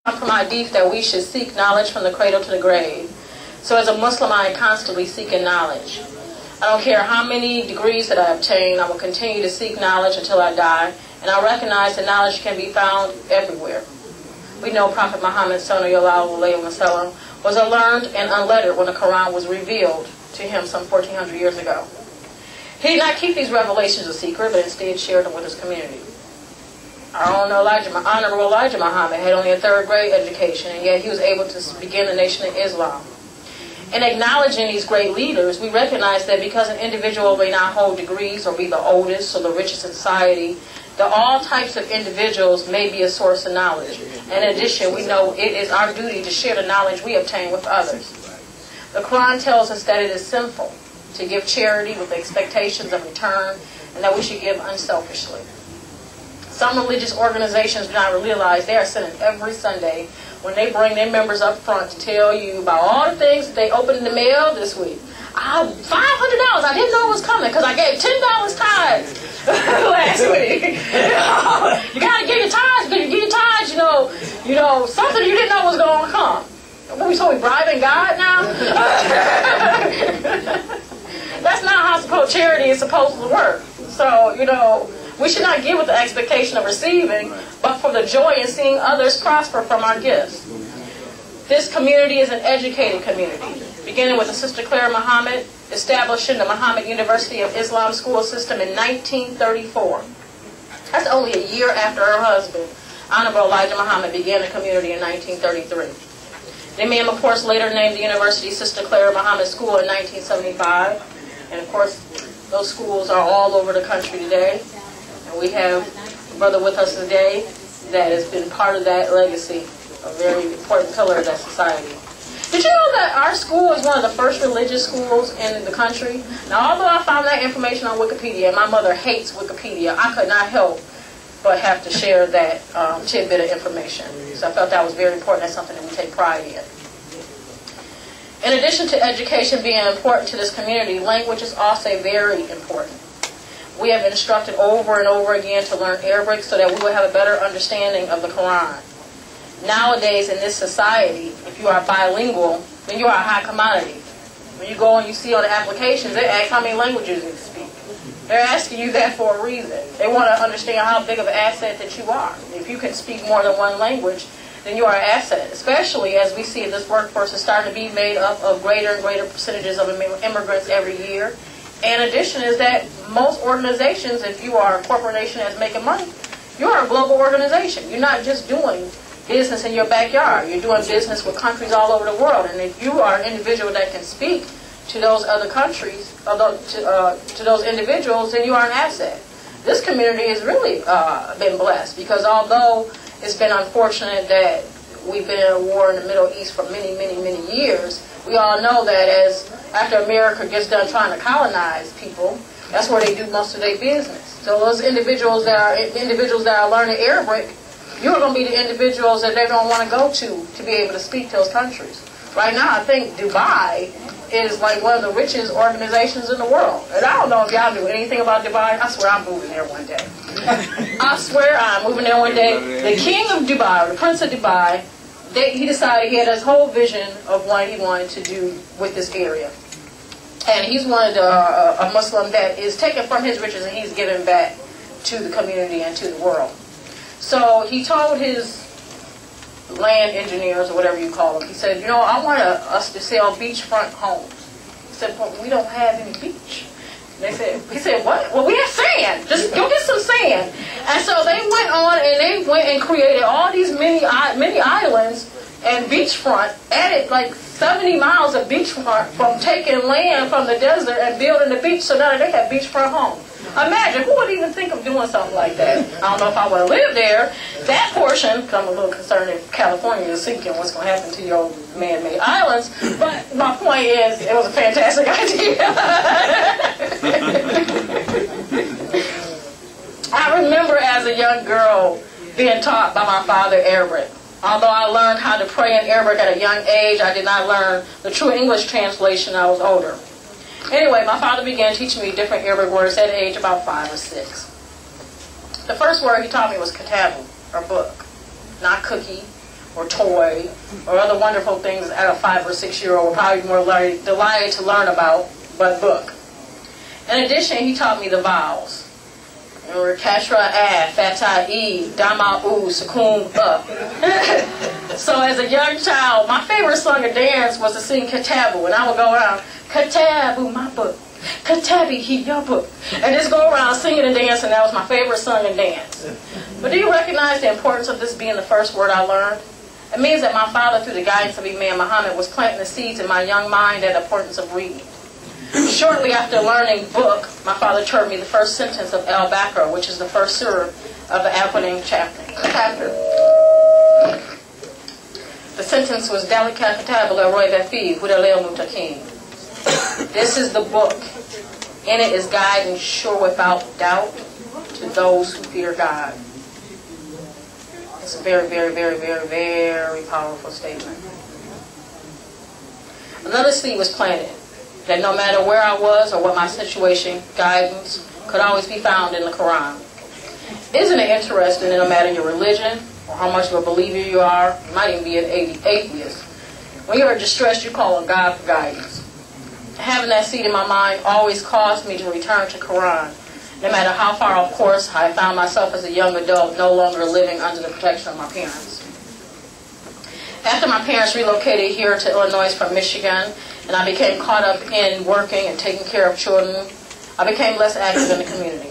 From our hadith that we should seek knowledge from the cradle to the grave. So as a Muslim, I am constantly seeking knowledge. I don't care how many degrees that I obtain, I will continue to seek knowledge until I die, and I recognize that knowledge can be found everywhere. We know Prophet Mohammed sallallahu alaihi wasallam was learned and unlettered when the Quran was revealed to him some 1400 years ago. He did not keep these revelations a secret, but instead shared them with his community. Our own Honorable Elijah Muhammad had only a third-grade education, and yet he was able to begin the Nation of Islam. In acknowledging these great leaders, we recognize that because an individual may not hold degrees or be the oldest or the richest in society, that all types of individuals may be a source of knowledge. In addition, we know it is our duty to share the knowledge we obtain with others. The Quran tells us that it is sinful to give charity with expectations of return, and that we should give unselfishly. Some religious organizations do not realize they are sending every Sunday when they bring their members up front to tell you about all the things that they opened in the mail this week. $500, I didn't know it was coming because I gave $10 tithes last week. You got to give your tithes, but you give your tithes, you know, something you didn't know was going to come. What we told we bribing God now? That's not how charity is supposed to work. So, we should not give with the expectation of receiving, but for the joy in seeing others prosper from our gifts. This community is an educated community, beginning with the Sister Clara Mohammed, establishing the Mohammed University of Islam school system in 1934. That's only a year after her husband, Honorable Elijah Muhammad, began the community in 1933. The Imam, of course, later named the university Sister Clara Mohammed School in 1975. And, of course, those schools are all over the country today. And we have a brother with us today that has been part of that legacy, a very important pillar of that society. Did you know that our school is one of the first religious schools in the country? Now, although I found that information on Wikipedia, and my mother hates Wikipedia, I could not help but have to share that tidbit of information. So I felt that was very important. That's something that we take pride in. In addition to education being important to this community, language is also very important. We have been instructed over and over again to learn Arabic so that we will have a better understanding of the Quran. Nowadays, in this society, if you are bilingual, then you are a high commodity. When you go and you see on the applications, they ask how many languages you speak. They're asking you that for a reason. They want to understand how big of an asset that you are. If you can speak more than one language, then you are an asset, especially as we see this workforce is starting to be made up of greater and greater percentages of immigrants every year. And in addition is that most organizations, if you are a corporation that's making money, you are a global organization. You're not just doing business in your backyard. You're doing business with countries all over the world. And if you are an individual that can speak to those other countries, to those individuals, then you are an asset. This community has really been blessed because although it's been unfortunate that we've been in a war in the Middle East for many, many, many years, we all know that after America gets done trying to colonize people, that's where they do most of their business. So those individuals that are learning Arabic, you're going to be the individuals that they're going to want to go to be able to speak to those countries. Right now, I think Dubai is like one of the richest organizations in the world. And I don't know if y'all knew anything about Dubai. I swear I'm moving there one day. I swear I'm moving there one day. The king of Dubai, or the prince of Dubai, he decided he had his whole vision of what he wanted to do with this area. And he's wanted a Muslim that is taken from his riches and he's given back to the community and to the world. So he told his land engineers, or whatever you call them, he said, I want us to sell beachfront homes. He said, but we don't have any beach. He said, what? Well, we have sand. Just go get some sand. And so they went on and created all these many islands and beachfront, added like 70 miles of beachfront from taking land from the desert and building the beach, so now they have beachfront homes. Imagine, who would even think of doing something like that? I don't know if I want to live there. That portion, because I'm a little concerned if California is sinking, what's going to happen to your man-made islands. But my point is, it was a fantastic idea. I remember as a young girl being taught by my father Arabic. Although I learned how to pray in Arabic at a young age, I did not learn the true English translation until I was older. Anyway, my father began teaching me different Arabic words at the age about 5 or 6. The first word he taught me was kitabu, or book, not cookie, or toy or other wonderful things that a 5 or 6-year-old would probably be more delighted to learn about, but book. In addition, he taught me the vowels. Or Kashra A, Fatah E, Dama U, Sukun So as a young child, my favorite song and dance was to sing Katabu, and I would go around, Katabu, my book, Katabi, he, your book, and just go around singing and dancing. That was my favorite song and dance. But do you recognize the importance of this being the first word I learned? It means that my father, through the guidance of Imam Mohammed, was planting the seeds in my young mind and the importance of reading. Shortly after learning book, my father taught me the first sentence of Al-Baqarah, which is the first surah of the opening chapter. The sentence was, Dalika Kitab la rayba fihi hudan lil muttaqin. This is the book. In it is guidance sure without doubt to those who fear God. It's a very, very, very, very, very powerful statement. Another seed was planted, that no matter where I was or what my situation, guidance could always be found in the Quran. Isn't it interesting that no matter your religion or how much of a believer you are, you might even be an atheist, when you're distressed, you call on God for guidance. Having that seed in my mind always caused me to return to Quran, no matter how far off course I found myself as a young adult, no longer living under the protection of my parents. After my parents relocated here to Illinois from Michigan, and I became caught up in working and taking care of children, I became less active in the community.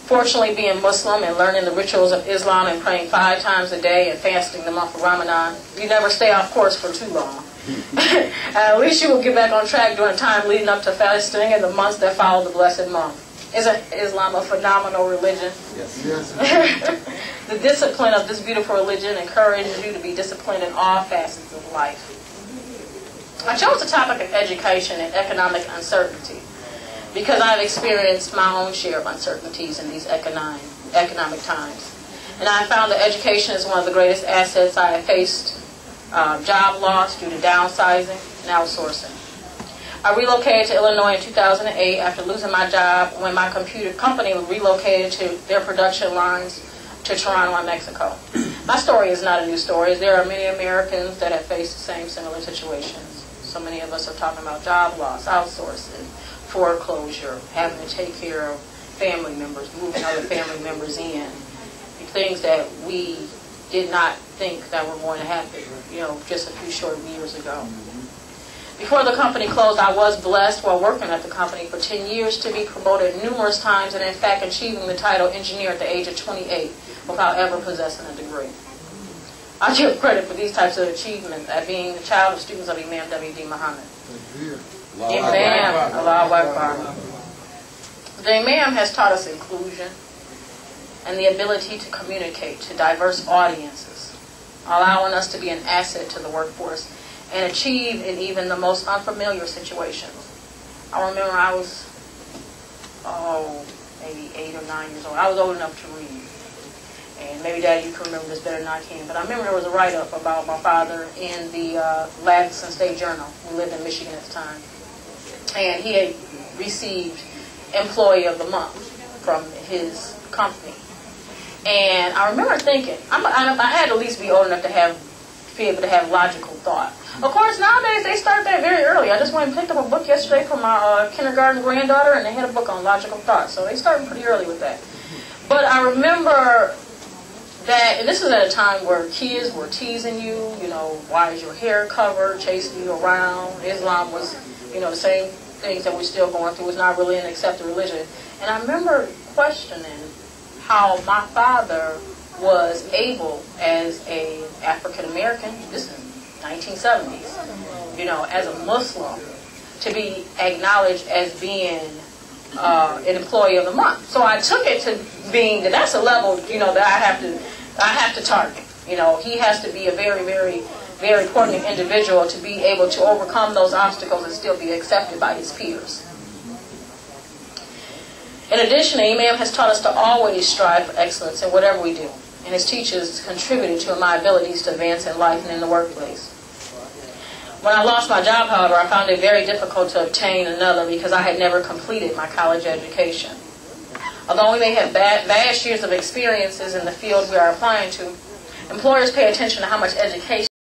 Fortunately, being Muslim and learning the rituals of Islam and praying 5 times a day and fasting the month of Ramadan, you never stay off course for too long. At least you will get back on track during time leading up to fasting and the months that follow the blessed month. Isn't Islam a phenomenal religion? Yes. The discipline of this beautiful religion encourages you to be disciplined in all facets of life. I chose the topic of education and economic uncertainty because I've experienced my own share of uncertainties in these economic times. And I found that education is one of the greatest assets I have faced. Job loss due to downsizing and outsourcing. I relocated to Illinois in 2008 after losing my job when my computer company relocated to their production lines to Toronto and Mexico. My story is not a new story. There are many Americans that have faced the same similar situations. So many of us are talking about job loss, outsourcing, foreclosure, having to take care of family members, moving other family members in, things that we did not think that were going to happen, just a few short years ago. Before the company closed, I was blessed while working at the company for 10 years to be promoted numerous times and in fact achieving the title engineer at the age of 28 without ever possessing a degree. I give credit for these types of achievements at being the child of students of Imam W.D. Mohammed. Imam, Allahu Akbar. The Imam has taught us inclusion and the ability to communicate to diverse audiences, allowing us to be an asset to the workforce and achieve in even the most unfamiliar situations. I remember I was, maybe 8 or 9 years old. I was old enough to read. And maybe Daddy, you can remember this better than I can. But I remember there was a write-up about my father in the Ladson State Journal. We lived in Michigan at the time. And he had received Employee of the Month from his company. And I remember thinking, I had to at least be old enough to be able to have logical thought. Of course, nowadays they start that very early. I just went and picked up a book yesterday from my kindergarten granddaughter, and they had a book on logical thought. So they started pretty early with that. But I remember that, and this is at a time where kids were teasing you, why is your hair covered, chasing you around. Islam was, the same things that we're still going through. It's not really an accepted religion. And I remember questioning how my father was able, as a African American, this is 1970s, as a Muslim, to be acknowledged as being an Employee of the Month. So I took it to being that's a level, that I have to target. He has to be a very, very, very important individual to be able to overcome those obstacles and still be accepted by his peers. In addition, the Imam has taught us to always strive for excellence in whatever we do, and his teachings contributed to my abilities to advance in life and in the workplace. When I lost my job, however, I found it very difficult to obtain another because I had never completed my college education. Although we may have vast years of experiences in the field we are applying to, Employers pay attention to how much education